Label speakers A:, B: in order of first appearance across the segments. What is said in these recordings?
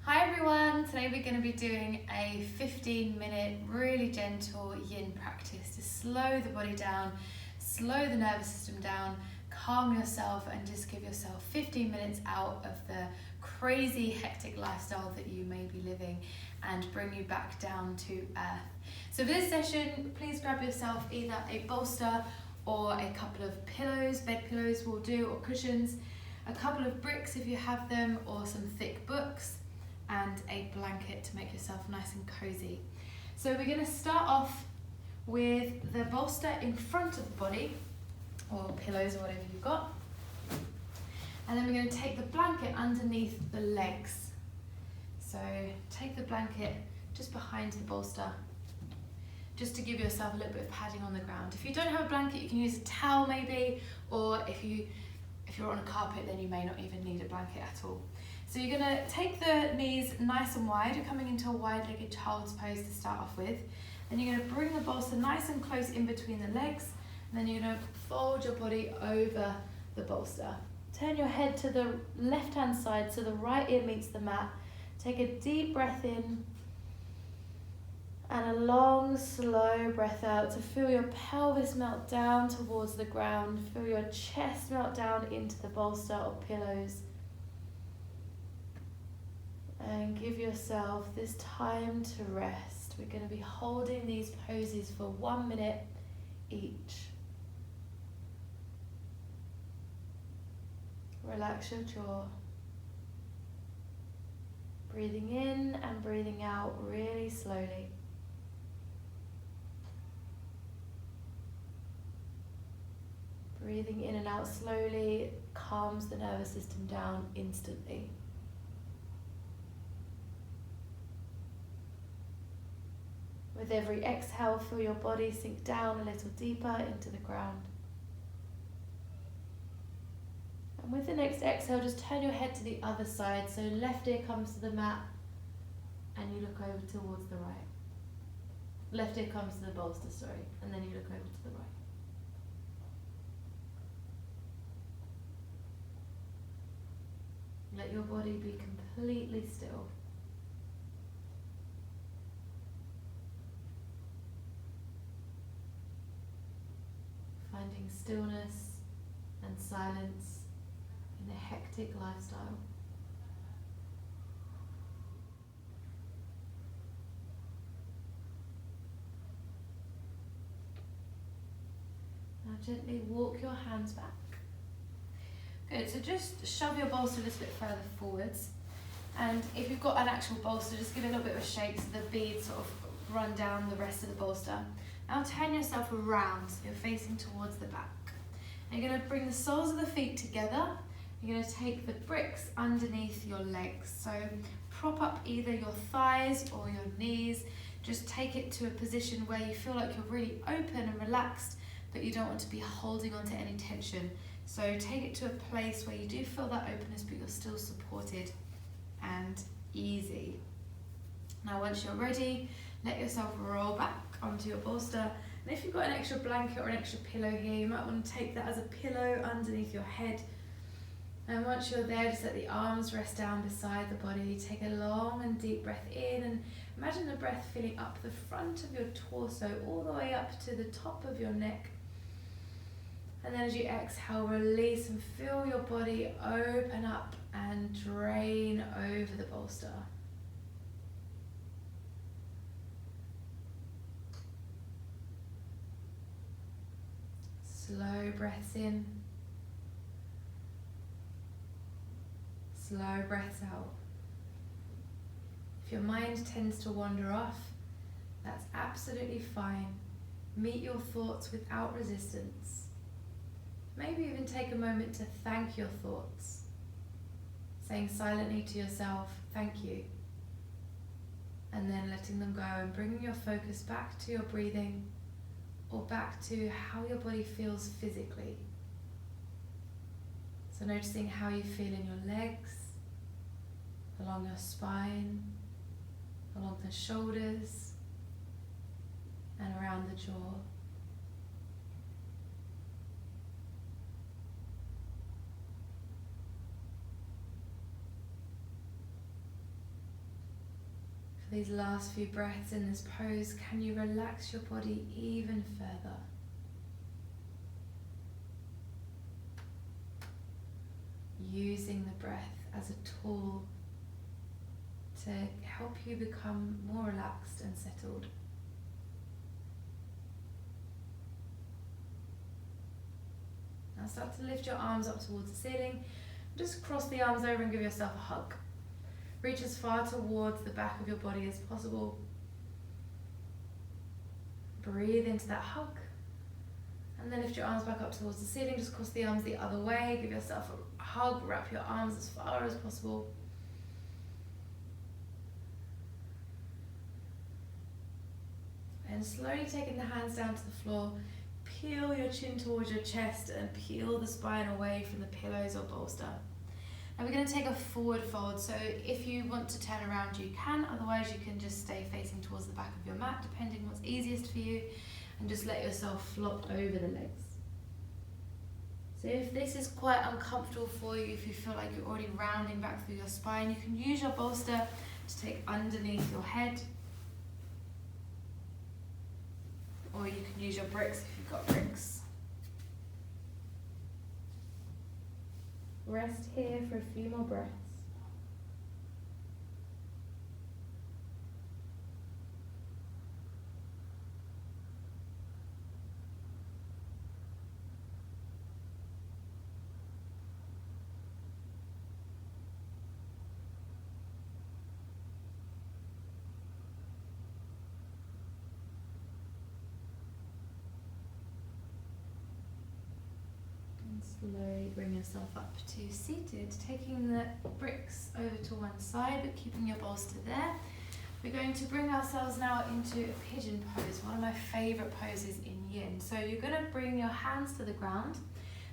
A: Hi everyone, today we're going to be doing a 15-minute really gentle yin practice to slow the body down, slow the nervous system down, calm yourself and just give yourself 15 minutes out of the crazy hectic lifestyle that you may be living and bring you back down to earth. So for this session, please grab yourself either a bolster or a couple of pillows, bed pillows will do, or cushions, a couple of bricks if you have them, or some thick books, and a blanket to make yourself nice and cozy. So we're going to start off with the bolster in front of the body, or pillows or whatever you've got. And then we're going to take the blanket underneath the legs. So take the blanket just behind the bolster, just to give yourself a little bit of padding on the ground. If you don't have a blanket, you can use a towel maybe, or if you're on a carpet, then you may not even need a blanket at all. So you're going to take the knees nice and wide. You're coming into a wide-legged child's pose to start off with. Then you're going to bring the bolster nice and close in between the legs. And then you're going to fold your body over the bolster. Turn your head to the left-hand side so the right ear meets the mat. Take a deep breath in and a long, slow breath out to feel your pelvis melt down towards the ground. Feel your chest melt down into the bolster or pillows. And give yourself this time to rest. We're going to be holding these poses for 1 minute each. Relax your jaw. Breathing in and breathing out really slowly. Breathing in and out slowly calms the nervous system down instantly. With every exhale, feel your body sink down a little deeper into the ground. And with the next exhale, just turn your head to the other side. So left ear comes to the mat and you look over towards the right. Left ear comes to the bolster, sorry, and then you look over to the right. Let your body be completely still. Finding stillness and silence in a hectic lifestyle. Now gently walk your hands back. Good, so just shove your bolster a little bit further forwards. And if you've got an actual bolster, just give it a little bit of a shake so the beads sort of run down the rest of the bolster. Now turn yourself around so you're facing towards the back. And you're going to bring the soles of the feet together. You're going to take the bricks underneath your legs. So prop up either your thighs or your knees. Just take it to a position where you feel like you're really open and relaxed, but you don't want to be holding on to any tension. So take it to a place where you do feel that openness, but you're still supported and easy. Now once you're ready, let yourself roll back onto your bolster. And if you've got an extra blanket or an extra pillow here, you might want to take that as a pillow underneath your head. And once you're there, just let the arms rest down beside the body. Take a long and deep breath in, and imagine the breath filling up the front of your torso all the way up to the top of your neck. And then as you exhale, release and feel your body open up and drain over the bolster. Slow breaths in, slow breaths out. If your mind tends to wander off, that's absolutely fine. Meet your thoughts without resistance. Maybe even take a moment to thank your thoughts, saying silently to yourself, thank you. And then letting them go and bringing your focus back to your breathing, or back to how your body feels physically. So noticing how you feel in your legs, along your spine, along the shoulders, and around the jaw. For these last few breaths in this pose, can you relax your body even further? Using the breath as a tool to help you become more relaxed and settled. Now start to lift your arms up towards the ceiling. Just cross the arms over and give yourself a hug. Reach as far towards the back of your body as possible. Breathe into that hug. And then lift your arms back up towards the ceiling. Just cross the arms the other way. Give yourself a hug. Wrap your arms as far as possible. And slowly taking the hands down to the floor, peel your chin towards your chest and peel the spine away from the pillows or bolster. Now we're going to take a forward fold, so if you want to turn around you can, otherwise you can just stay facing towards the back of your mat, depending what's easiest for you, and just let yourself flop over the legs. So if this is quite uncomfortable for you, if you feel like you're already rounding back through your spine, you can use your bolster to take underneath your head, or you can use your bricks if you've got bricks. Rest here for a few more breaths. Slowly bring yourself up to seated, taking the bricks over to one side but keeping your bolster there. We're going to bring ourselves now into a pigeon pose, one of my favourite poses in yin. So you're going to bring your hands to the ground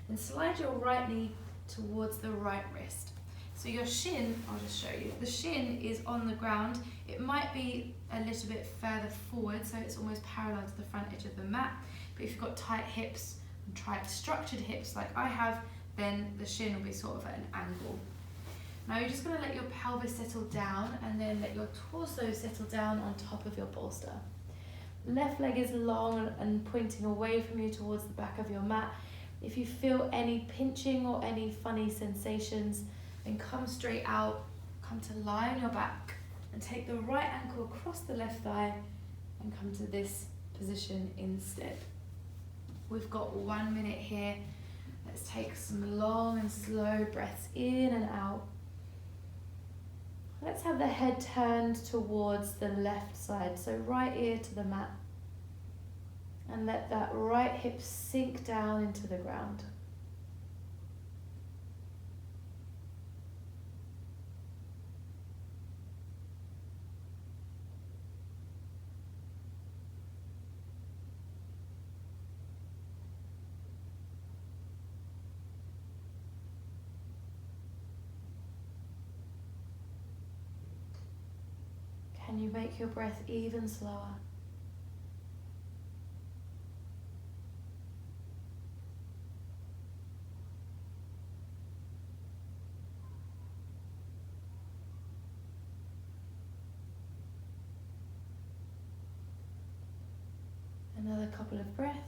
A: and slide your right knee towards the right wrist. So your shin, I'll just show you, the shin is on the ground. It might be a little bit further forward, so it's almost parallel to the front edge of the mat, but if you've got tight hips, tight structured hips like I have, then the shin will be sort of at an angle. Now you're just going to let your pelvis settle down and then let your torso settle down on top of your bolster. Left leg is long and pointing away from you towards the back of your mat. If you feel any pinching or any funny sensations, then come straight out, come to lie on your back and take the right ankle across the left thigh and come to this position instead. We've got 1 minute here. Let's take some long and slow breaths in and out. Let's have the head turned towards the left side, so right ear to the mat. And let that right hip sink down into the ground. Can you make your breath even slower? Another couple of breaths.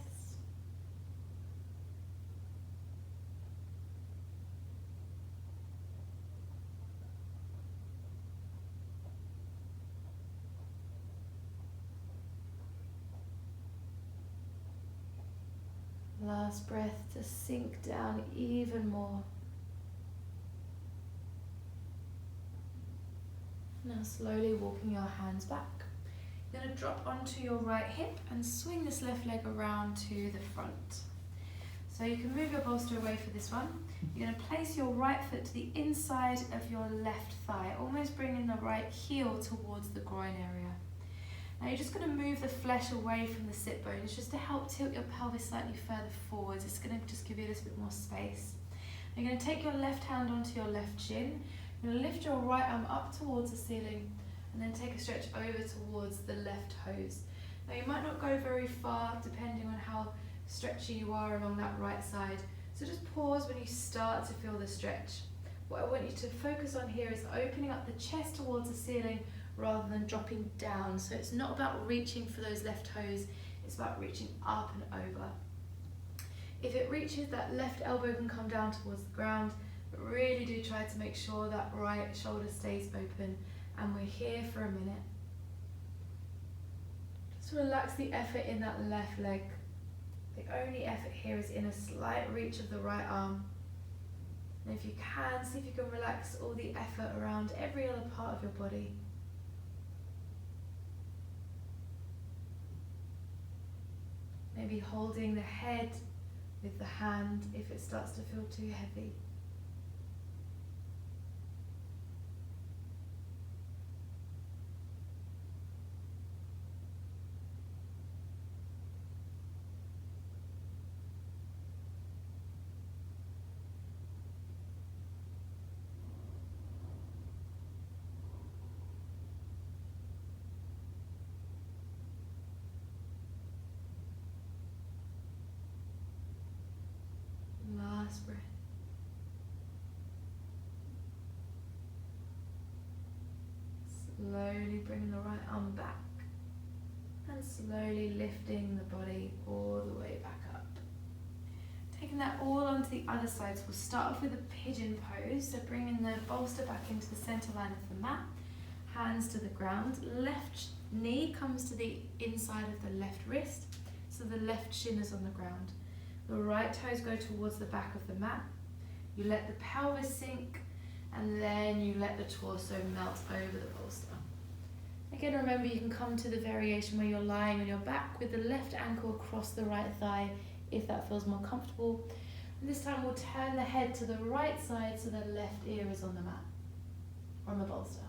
A: Last breath to sink down even more. Now slowly walking your hands back. You're going to drop onto your right hip and swing this left leg around to the front. So you can move your bolster away for this one. You're going to place your right foot to the inside of your left thigh, almost bringing the right heel towards the groin area. Now you're just going to move the flesh away from the sit bones just to help tilt your pelvis slightly further forwards. It's going to just give you a little bit more space. You're going to take your left hand onto your left shin. You're going to lift your right arm up towards the ceiling and then take a stretch over towards the left toes. Now you might not go very far depending on how stretchy you are along that right side. So just pause when you start to feel the stretch. What I want you to focus on here is opening up the chest towards the ceiling rather than dropping down. So it's not about reaching for those left toes, it's about reaching up and over. If it reaches, that left elbow can come down towards the ground, but really do try to make sure that right shoulder stays open, and we're here for a minute. Just relax the effort in that left leg. The only effort here is in a slight reach of the right arm. And if you can, see if you can relax all the effort around every other part of your body. Maybe holding the head with the hand if it starts to feel too heavy. Last breath. Slowly bring the right arm back and slowly lifting the body all the way back up. Taking that all onto the other side, so we'll start off with a pigeon pose. So bringing the bolster back into the center line of the mat, hands to the ground, left knee comes to the inside of the left wrist, so the left shin is on the ground. The right toes go towards the back of the mat. You let the pelvis sink, and then you let the torso melt over the bolster. Again, remember you can come to the variation where you're lying on your back with the left ankle across the right thigh if that feels more comfortable. And this time we'll turn the head to the right side so the left ear is on the mat, on the bolster.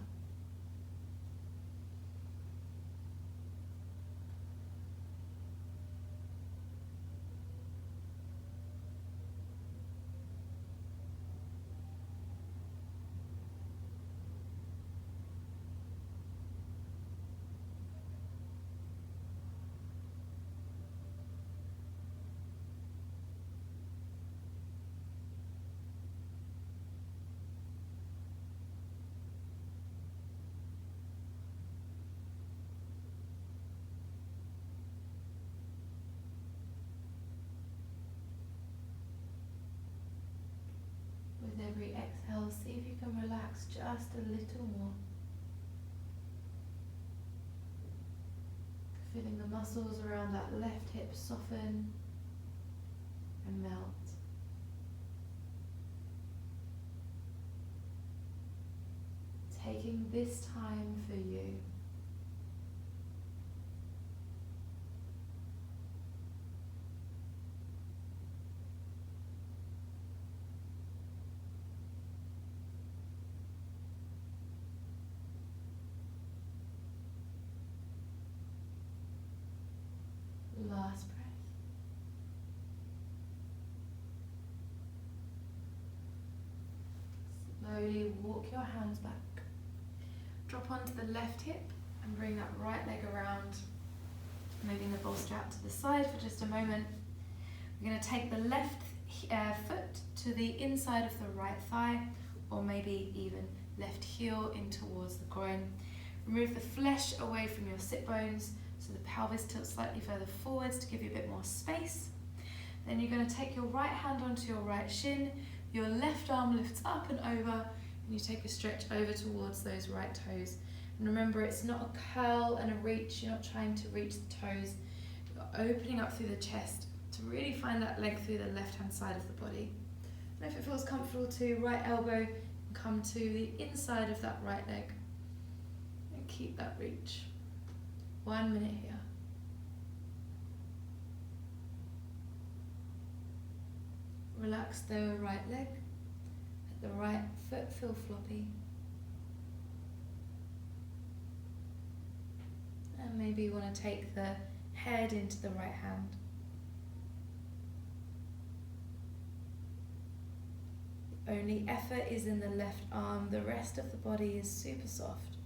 A: With every exhale, see if you can relax just a little more. Feeling the muscles around that left hip soften and melt. Taking this time for you. Last breath. Slowly walk your hands back. Drop onto the left hip and bring that right leg around, moving the bolster out to the side for just a moment. We're going to take the left foot to the inside of the right thigh, or maybe even left heel in towards the groin. Remove the flesh away from your sit bones, so the pelvis tilts slightly further forwards to give you a bit more space. Then you're going to take your right hand onto your right shin, your left arm lifts up and over, and you take a stretch over towards those right toes. And remember, it's not a curl and a reach, you're not trying to reach the toes, you're opening up through the chest to really find that length through the left hand side of the body. And if it feels comfortable to, right elbow and come to the inside of that right leg. And keep that reach. 1 minute here. Relax the right leg. Let the right foot feel floppy. And maybe you want to take the head into the right hand. The only effort is in the left arm. The rest of the body is super soft.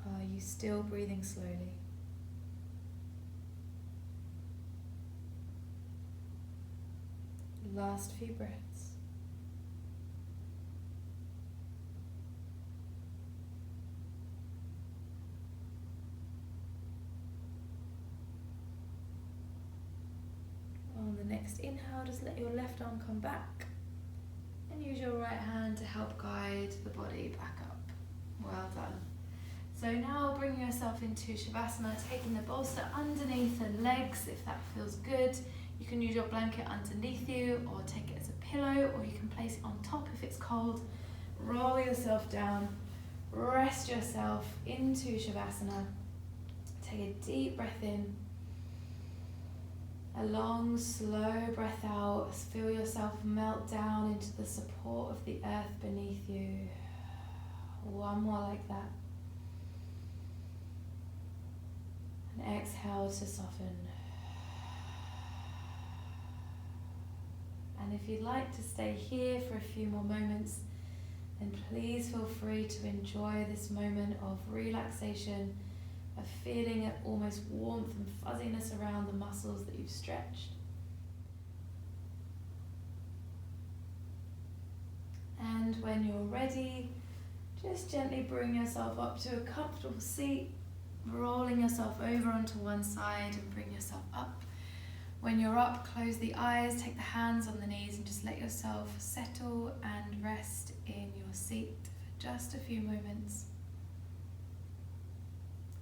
A: Are you still breathing slowly? Last few breaths. On the next inhale, just let your left arm come back and use your right hand to help guide the body back up. Well done. So now bring yourself into shavasana, taking the bolster underneath the legs if that feels good. You can use your blanket underneath you or take it as a pillow, or you can place it on top if it's cold. Roll yourself down, rest yourself into shavasana. Take a deep breath in. A long, slow breath out. Feel yourself melt down into the support of the earth beneath you. One more like that. And exhale to soften. And if you'd like to stay here for a few more moments, then please feel free to enjoy this moment of relaxation, of feeling of almost warmth and fuzziness around the muscles that you've stretched. And when you're ready, just gently bring yourself up to a comfortable seat, rolling yourself over onto one side and bring yourself up. When you're up, close the eyes, take the hands on the knees and just let yourself settle and rest in your seat for just a few moments.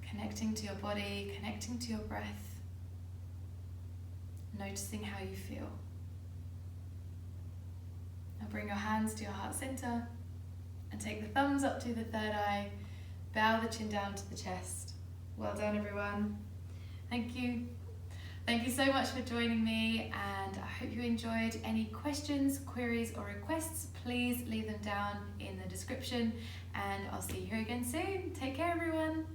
A: Connecting to your body, connecting to your breath, noticing how you feel. Now bring your hands to your heart center and take the thumbs up to the third eye, bow the chin down to the chest. Well done, everyone. Thank you. Thank you so much for joining me, and I hope you enjoyed. Any questions, queries or requests, please leave them down in the description, and I'll see you here again soon. Take care, everyone.